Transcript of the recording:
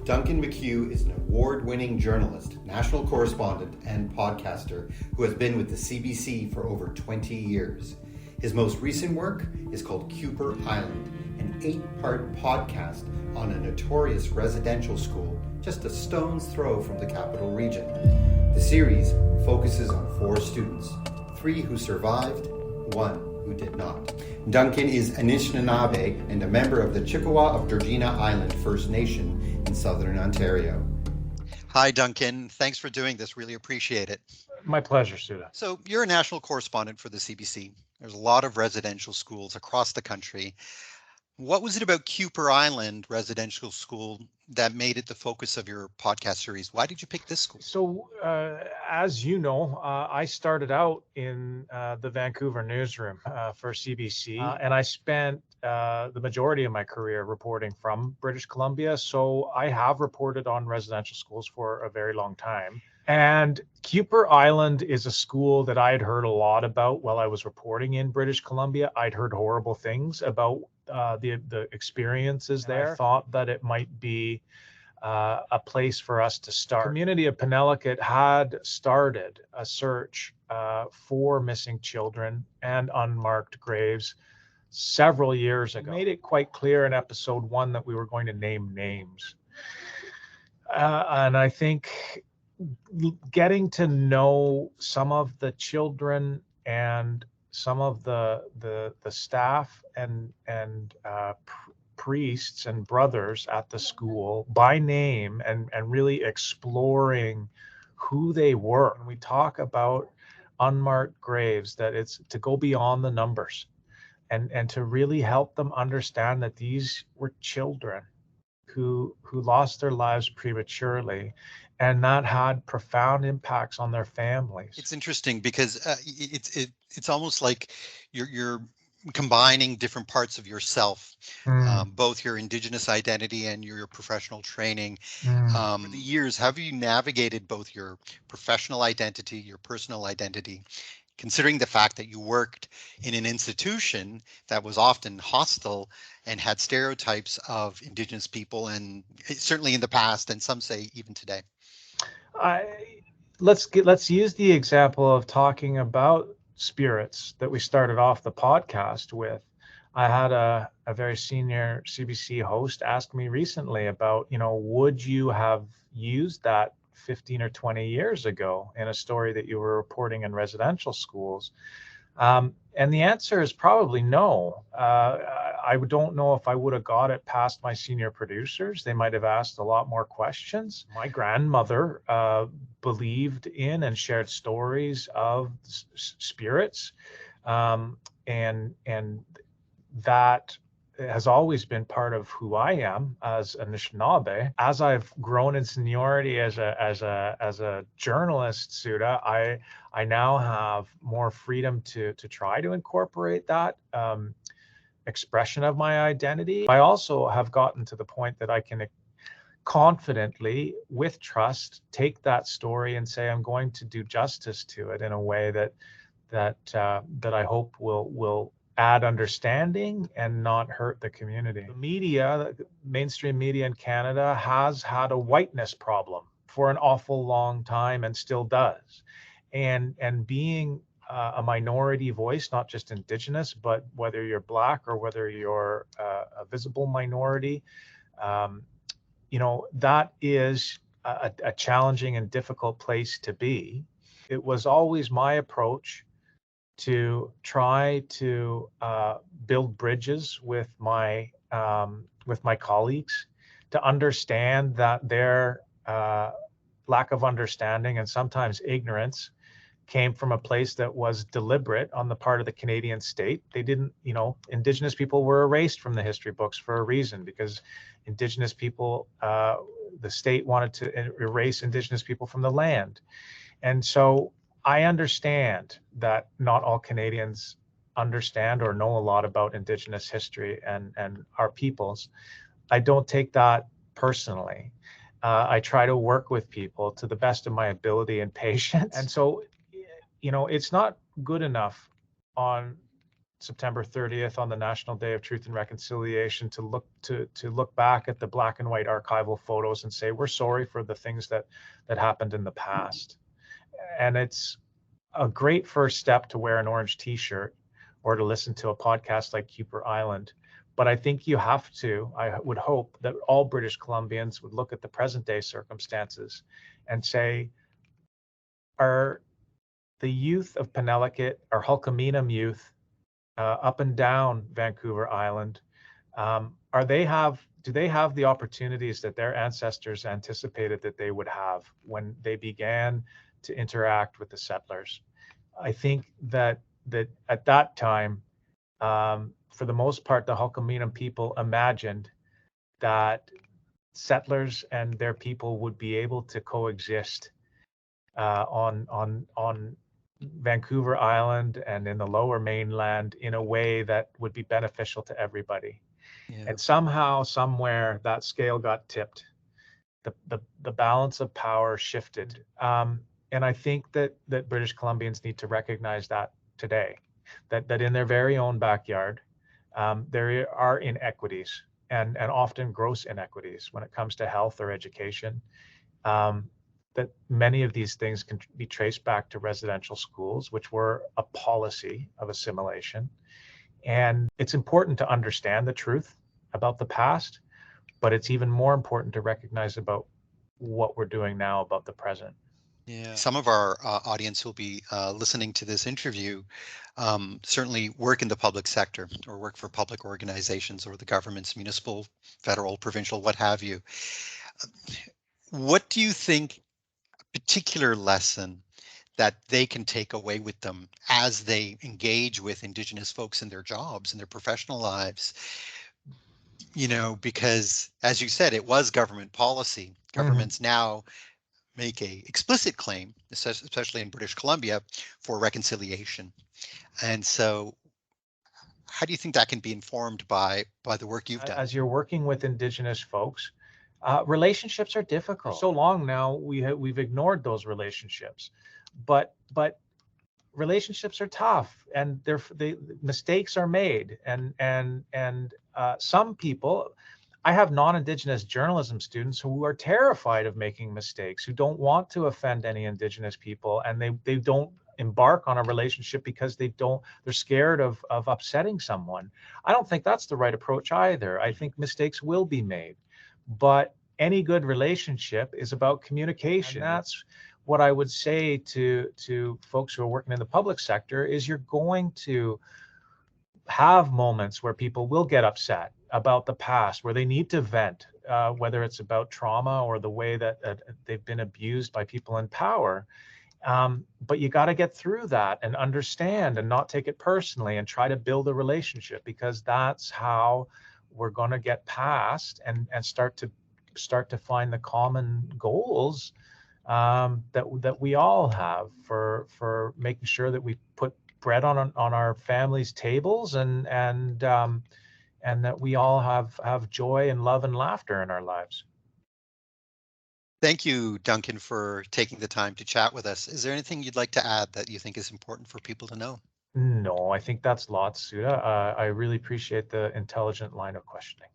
Duncan McCue is an award-winning journalist, national correspondent, and podcaster who has been with the CBC for over 20 years. His most recent work is called Kuper Island, an 8-part podcast on a notorious residential school just a stone's throw from the capital region. The series focuses on 4 students, 3 who survived, 1 who did not. Duncan is Anishinaabe and a member of the Chippewa of Georgina Island First Nation in southern Ontario. Hi, Duncan. Thanks for doing this. Really appreciate it. My pleasure, Suda. So you're a national correspondent for the CBC. There's a lot of residential schools across the country. What was it about Kuper Island Residential School that made it the focus of your podcast series? Why did you pick this school? So, as you know, I started out in the Vancouver newsroom for CBC, and I spent the majority of my career reporting from British Columbia. So I have reported on residential schools for a very long time. And Kuper Island is a school that I had heard a lot about while I was reporting in British Columbia. I'd heard horrible things about the experiences there. I thought that it might be a place for us to start. The community of Penelakut had started a search for missing children and unmarked graves several years ago. Made it quite clear in episode 1 that we were going to name names. And I think getting to know some of the children and some of the staff and priests and brothers at the school by name and really exploring who they were. When we talk about unmarked graves, that it's to go beyond the numbers and to really help them understand that these were children who lost their lives prematurely, and that had profound impacts on their families. It's interesting because it's almost like you're combining different parts of yourself, both your Indigenous identity and your professional training. Over the years, have you navigated both your professional identity, your personal identity, considering the fact that you worked in an institution that was often hostile and had stereotypes of Indigenous people, and certainly in the past, and some say even today? Let's use the example of talking about spirits that we started off the podcast with. I had a very senior CBC host ask me recently about, would you have used that 15 or 20 years ago in a story that you were reporting in residential schools? And the answer is probably no. I don't know if I would have got it past my senior producers. They might have asked a lot more questions. My grandmother believed in and shared stories of spirits, and that has always been part of who I am as Anishinaabe. As I've grown in seniority as a journalist, Suda, I now have more freedom to try to incorporate that expression of my identity. I also have gotten to the point that I can confidently, with trust, take that story and say I'm going to do justice to it in a way that I hope will add understanding and not hurt the community. The media, the mainstream media in Canada, has had a whiteness problem for an awful long time and still does. And being a minority voice, not just Indigenous, but whether you're Black or whether you're a visible minority, that is a challenging and difficult place to be. It was always my approach to try to build bridges with my colleagues, to understand that their lack of understanding and sometimes ignorance came from a place that was deliberate on the part of the Canadian state. They didn't, Indigenous people were erased from the history books for a reason, because Indigenous people, the state wanted to erase Indigenous people from the land. And so I understand that not all Canadians understand or know a lot about Indigenous history and our peoples. I don't take that personally. I try to work with people to the best of my ability and patience. And so, it's not good enough September 30th on the National Day of Truth and Reconciliation to look back at the black and white archival photos and say we're sorry for the things that happened in the past. And it's a great first step to wear an orange t-shirt or to listen to a podcast like Kuper Island. But I think I would hope that all British Columbians would look at the present day circumstances and say, are the youth of Penelakut, our Hulkaminam youth up and down Vancouver Island, do they have the opportunities that their ancestors anticipated that they would have when they began to interact with the settlers? I think that at that time, for the most part, the Hulkaminam people imagined that settlers and their people would be able to coexist on Vancouver Island and in the lower mainland in a way that would be beneficial to everybody. Yeah. And somehow, somewhere, that scale got tipped. The balance of power shifted. And I think that British Columbians need to recognize that today, that in their very own backyard, there are inequities and often gross inequities when it comes to health or education. That many of these things can be traced back to residential schools, which were a policy of assimilation. And it's important to understand the truth about the past, but it's even more important to recognize about what we're doing now about the present. Yeah. Some of our audience who'll be listening to this interview certainly work in the public sector or work for public organizations or the government's municipal, federal, provincial, what have you. What do you think a particular lesson that they can take away with them as they engage with Indigenous folks in their jobs and their professional lives? You know, because as you said, it was government policy. Governments now make a explicit claim, especially in British Columbia, for reconciliation. And so how do you think that can be informed by the work you've done? As you're working with Indigenous folks, relationships are difficult. For so long now, we've ignored those relationships, but relationships are tough, and mistakes are made, and some people. I have non-Indigenous journalism students who are terrified of making mistakes, who don't want to offend any Indigenous people, and they don't embark on a relationship because they're scared of upsetting someone. I don't think that's the right approach either. I think mistakes will be made, but any good relationship is about communication. And that's what I would say to folks who are working in the public sector is you're going to have moments where people will get upset about the past, where they need to vent, whether it's about trauma or the way that they've been abused by people in power. But you got to get through that and understand and not take it personally and try to build a relationship, because that's how we're going to get past and start to find the common goals that we all have for making sure that we put bread on our families' tables and that we all have joy and love and laughter in our lives. Thank you, Duncan, for taking the time to chat with us. Is there anything you'd like to add that you think is important for people to know? No, I think that's lots, Suda. I really appreciate the intelligent line of questioning.